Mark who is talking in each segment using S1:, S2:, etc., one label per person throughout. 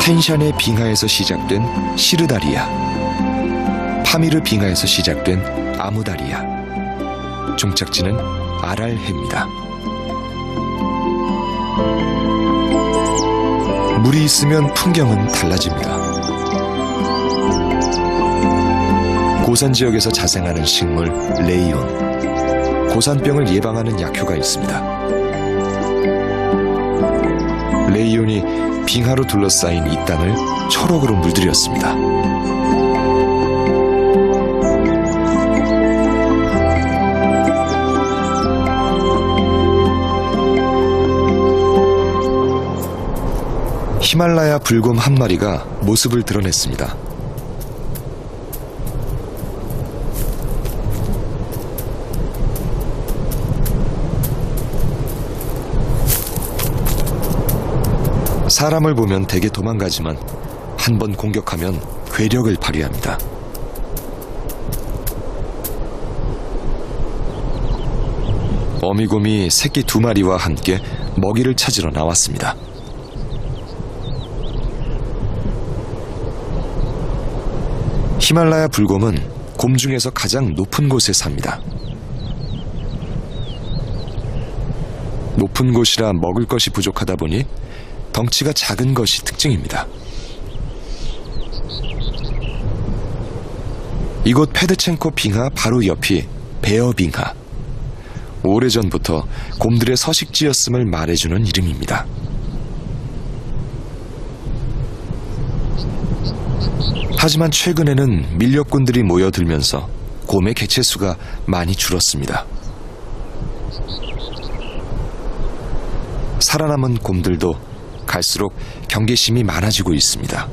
S1: 텐샨의 빙하에서 시작된 시르다리아, 파미르 빙하에서 시작된 아무다리아, 종착지는 아랄해입니다. 물이 있으면 풍경은 달라집니다. 고산 지역에서 자생하는 식물 레이온, 고산병을 예방하는 약효가 있습니다. 레이온이 빙하로 둘러싸인 이 땅을 초록으로 물들였습니다. 히말라야 불곰 한 마리가 모습을 드러냈습니다. 사람을 보면 대개 도망가지만 한 번 공격하면 괴력을 발휘합니다. 어미곰이 새끼 2마리와 함께 먹이를 찾으러 나왔습니다. 히말라야 불곰은 곰 중에서 가장 높은 곳에 삽니다. 높은 곳이라 먹을 것이 부족하다 보니 덩치가 작은 것이 특징입니다. 이곳 페드첸코 빙하 바로 옆이 베어 빙하. 오래전부터 곰들의 서식지였음을 말해주는 이름입니다. 하지만 최근에는 밀렵꾼들이 모여들면서 곰의 개체수가 많이 줄었습니다. 살아남은 곰들도 갈수록 경계심이 많아지고 있습니다.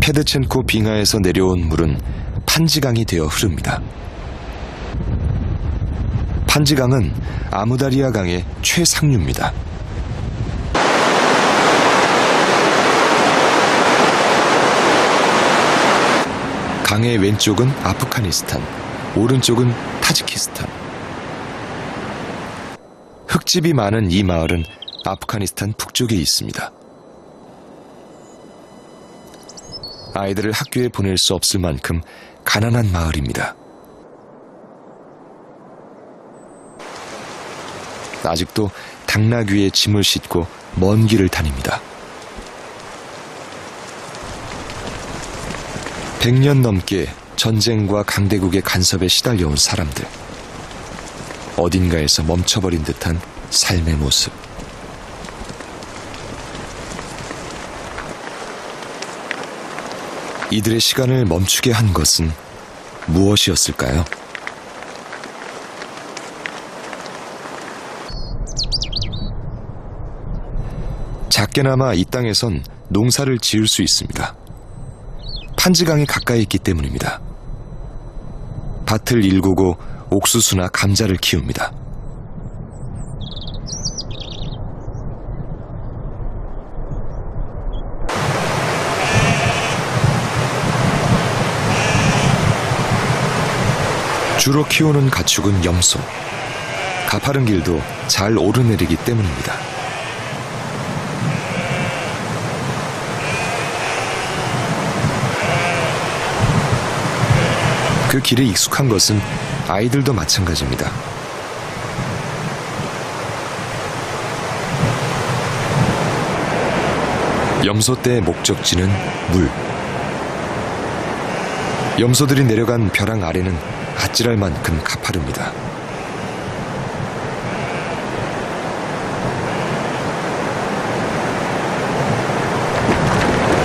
S1: 페드첸코 빙하에서 내려온 물은 판지강이 되어 흐릅니다. 판지강은 아무다리아 강의 최상류입니다. 강의 왼쪽은 아프가니스탄, 오른쪽은 타지키스탄. 흙집이 많은 이 마을은 아프가니스탄 북쪽에 있습니다. 아이들을 학교에 보낼 수 없을 만큼 가난한 마을입니다. 아직도 당나귀에 짐을 싣고 먼 길을 다닙니다. 100년 넘게 전쟁과 강대국의 간섭에 시달려온 사람들. 어딘가에서 멈춰버린 듯한 삶의 모습. 이들의 시간을 멈추게 한 것은 무엇이었을까요? 작게나마 이 땅에선 농사를 지을 수 있습니다. 판지강이 가까이 있기 때문입니다. 밭을 일구고 옥수수나 감자를 키웁니다. 주로 키우는 가축은 염소. 가파른 길도 잘 오르내리기 때문입니다. 그 길에 익숙한 것은 아이들도 마찬가지입니다. 염소떼의 목적지는 물. 염소들이 내려간 벼랑 아래는 아찔할 만큼 가파릅니다.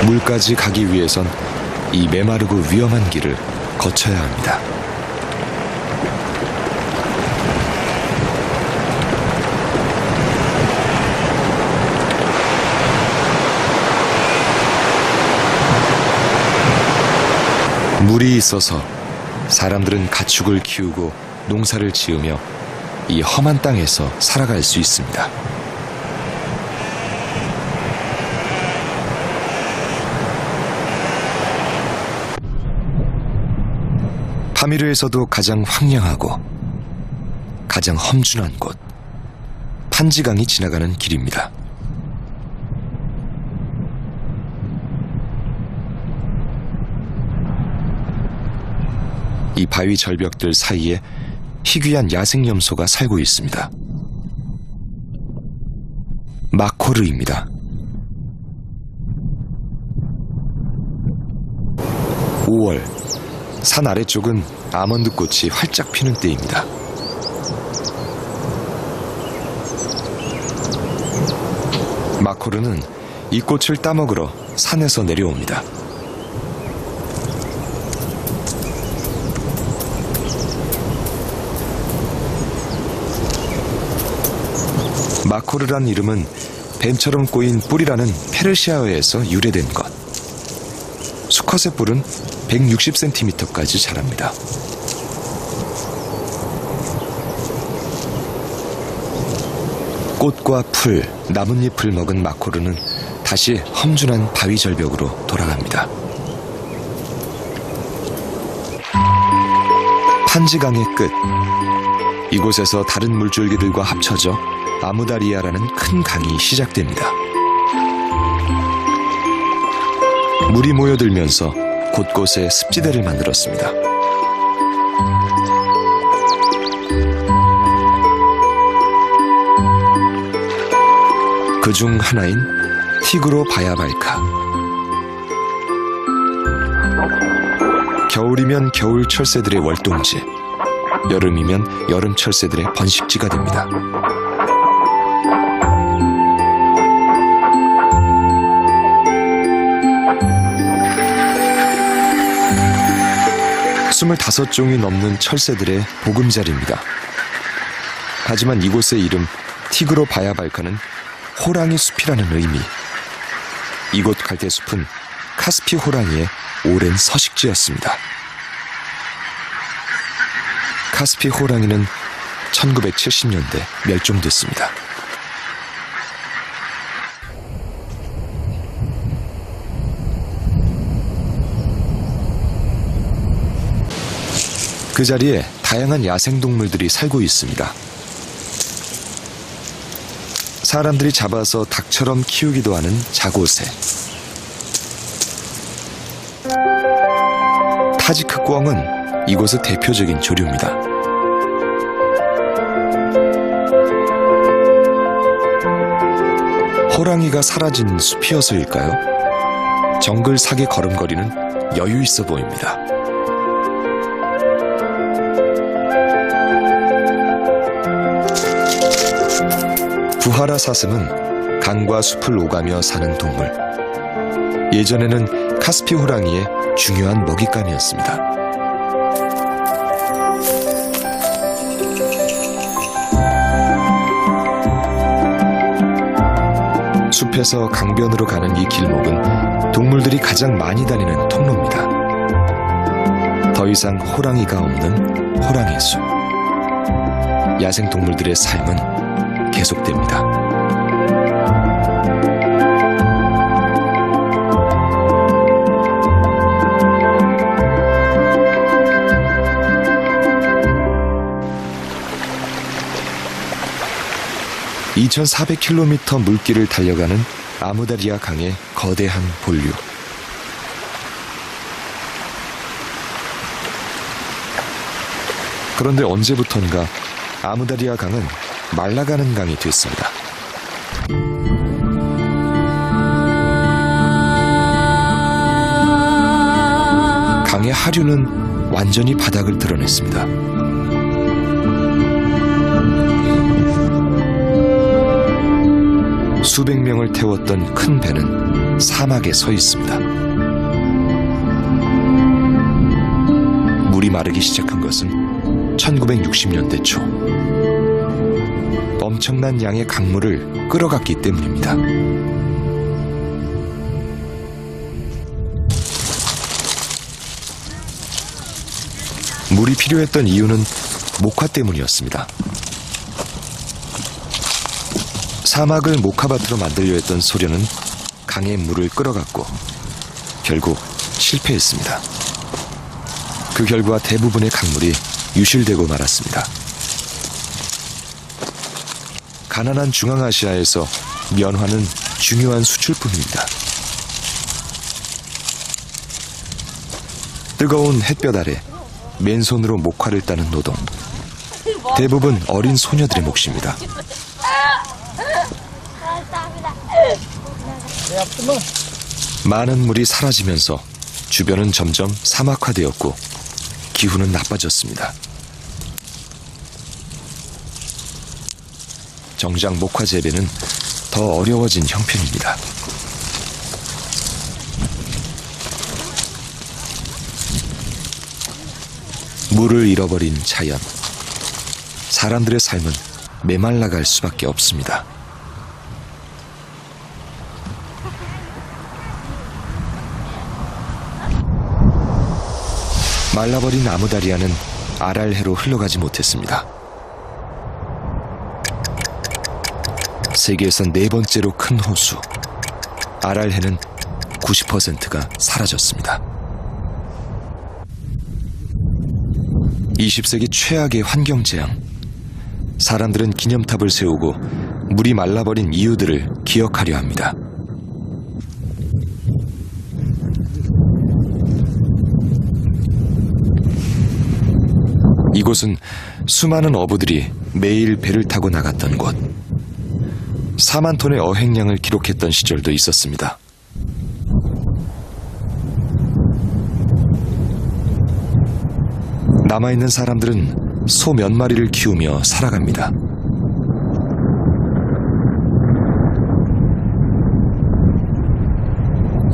S1: 물까지 가기 위해선 이 메마르고 위험한 길을 거쳐야 합니다. 물이 있어서 사람들은 가축을 키우고 농사를 지으며 이 험한 땅에서 살아갈 수 있습니다. 파미르에서도 가장 황량하고 가장 험준한 곳, 판지강이 지나가는 길입니다. 이 바위 절벽들 사이에 희귀한 야생염소가 살고 있습니다. 마코르입니다. 5월, 산 아래쪽은 아몬드 꽃이 활짝 피는 때입니다. 마코르는 이 꽃을 따먹으러 산에서 내려옵니다. 마코르란 이름은 뱀처럼 꼬인 뿔이라는 페르시아어에서 유래된 것. 수컷의 뿔은 160cm까지 자랍니다. 꽃과 풀, 나뭇잎을 먹은 마코르는 다시 험준한 바위 절벽으로 돌아갑니다. 판지강의 끝, 이곳에서 다른 물줄기들과 합쳐져 아무다리아라는 큰 강이 시작됩니다. 물이 모여들면서 곳곳에 습지대를 만들었습니다. 그중 하나인 티그로 바야발카. 겨울이면 겨울 철새들의 월동지, 여름이면 여름 철새들의 번식지가 됩니다. 스물다섯 종이 넘는 철새들의 보금자리입니다. 하지만 이곳의 이름 티그로 바야발카는 호랑이 숲이라는 의미. 이곳 갈대숲은 카스피 호랑이의 오랜 서식지였습니다. 카스피 호랑이는 1970년대 멸종됐습니다. 그 자리에 다양한 야생동물들이 살고 있습니다. 사람들이 잡아서 닭처럼 키우기도 하는 자고새. 타지크 꿩은 이곳의 대표적인 조류입니다. 호랑이가 사라진 숲이어서일까요? 정글 사계 걸음걸이는 여유 있어 보입니다. 부하라 사슴은 강과 숲을 오가며 사는 동물. 예전에는 카스피 호랑이의 중요한 먹잇감이었습니다. 숲에서 강변으로 가는 이 길목은 동물들이 가장 많이 다니는 통로입니다. 더 이상 호랑이가 없는 호랑이 숲. 야생동물들의 삶은 계속됩니다. (2400km) 물길을 달려가는 아무다리아 강의 거대한 본류. 그런데 언제부턴가 아무다리아 강은 말라가는 강이 됐습니다. 강의 하류는 완전히 바닥을 드러냈습니다. 수백 명을 태웠던 큰 배는 사막에 서 있습니다. 물이 마르기 시작한 것은 1960년대 초. 엄청난 양의 강물을 끌어갔기 때문입니다. 물이 필요했던 이유는 목화 때문이었습니다. 사막을 목화밭으로 만들려 했던 소련은 강의 물을 끌어갔고 결국 실패했습니다. 그 결과 대부분의 강물이 유실되고 말았습니다. 가난한 중앙아시아에서 면화는 중요한 수출품입니다. 뜨거운 햇볕 아래 맨손으로 목화를 따는 노동. 대부분 어린 소녀들의 몫입니다. 많은 물이 사라지면서 주변은 점점 사막화되었고 기후는 나빠졌습니다. 정작 목화 재배는 더 어려워진 형편입니다. 물을 잃어버린 자연. 사람들의 삶은 메말라갈 수밖에 없습니다. 말라버린 아무다리아는 아랄해로 흘러가지 못했습니다. 세계에서 네 번째로 큰 호수 아랄해는 90%가 사라졌습니다. 20세기 최악의 환경재앙. 사람들은 기념탑을 세우고 물이 말라버린 이유들을 기억하려 합니다. 이곳은 수많은 어부들이 매일 배를 타고 나갔던 곳. 4만 톤의 어획량을 기록했던 시절도 있었습니다. 남아있는 사람들은 소 몇 마리를 키우며 살아갑니다.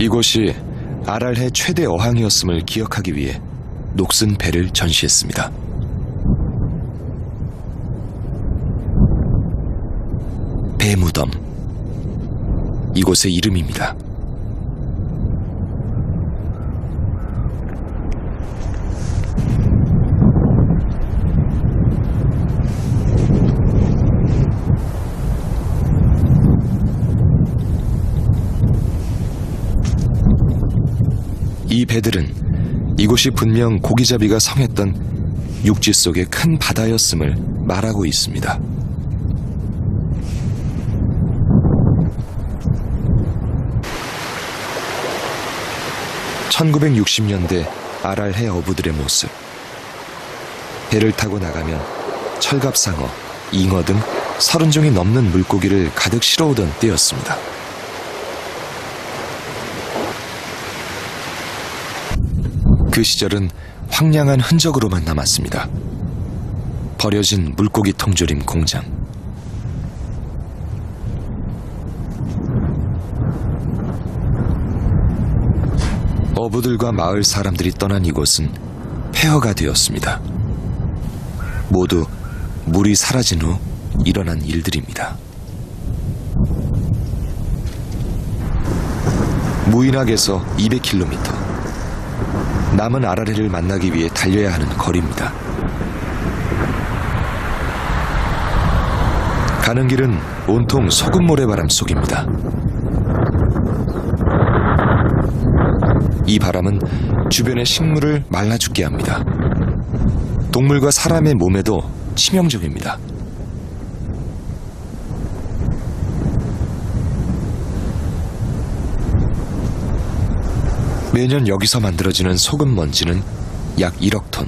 S1: 이곳이 아랄해 최대 어항이었음을 기억하기 위해 녹슨 배를 전시했습니다. 배무덤. 이곳의 이름입니다. 이 배들은 이곳이 분명 고기잡이가 성했던 육지 속의 큰 바다였음을 말하고 있습니다. (1960년대) 아랄해 어부들의 모습. 배를 타고 나가면 철갑상어, 잉어 등 30종이 넘는 물고기를 가득 실어오던 때였습니다. 그 시절은 황량한 흔적으로만 남았습니다. 버려진 물고기 통조림 공장. 어부들과 마을 사람들이 떠난 이곳은 폐허가 되었습니다. 모두 물이 사라진 후 일어난 일들입니다. 무인학에서 200km. 남은 아랄해를 만나기 위해 달려야 하는 거리입니다. 가는 길은 온통 소금 모래바람 속입니다. 이 바람은 주변의 식물을 말라 죽게 합니다. 동물과 사람의 몸에도 치명적입니다. 매년 여기서 만들어지는 소금 먼지는 약 1억 톤.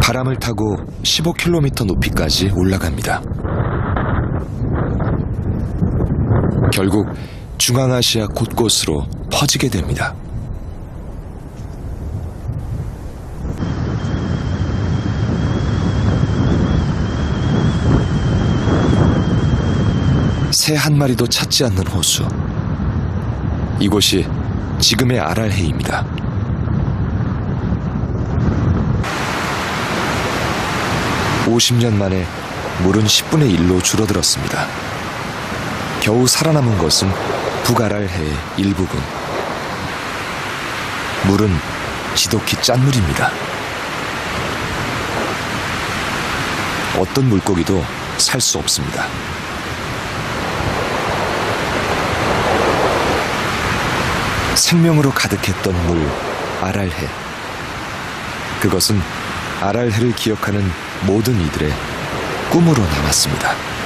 S1: 바람을 타고 15km 높이까지 올라갑니다. 결국 중앙아시아 곳곳으로 퍼지게 됩니다. 새 한 마리도 찾지 않는 호수. 이곳이 지금의 아랄해입니다. (50년) 만에 물은 10분의 1로 줄어들었습니다. 겨우 살아남은 것은 북아랄해의 일부분. 물은 지독히 짠 물입니다. 어떤 물고기도 살 수 없습니다. 생명으로 가득했던 물, 아랄해. 그것은 아랄해를 기억하는 모든 이들의 꿈으로 남았습니다.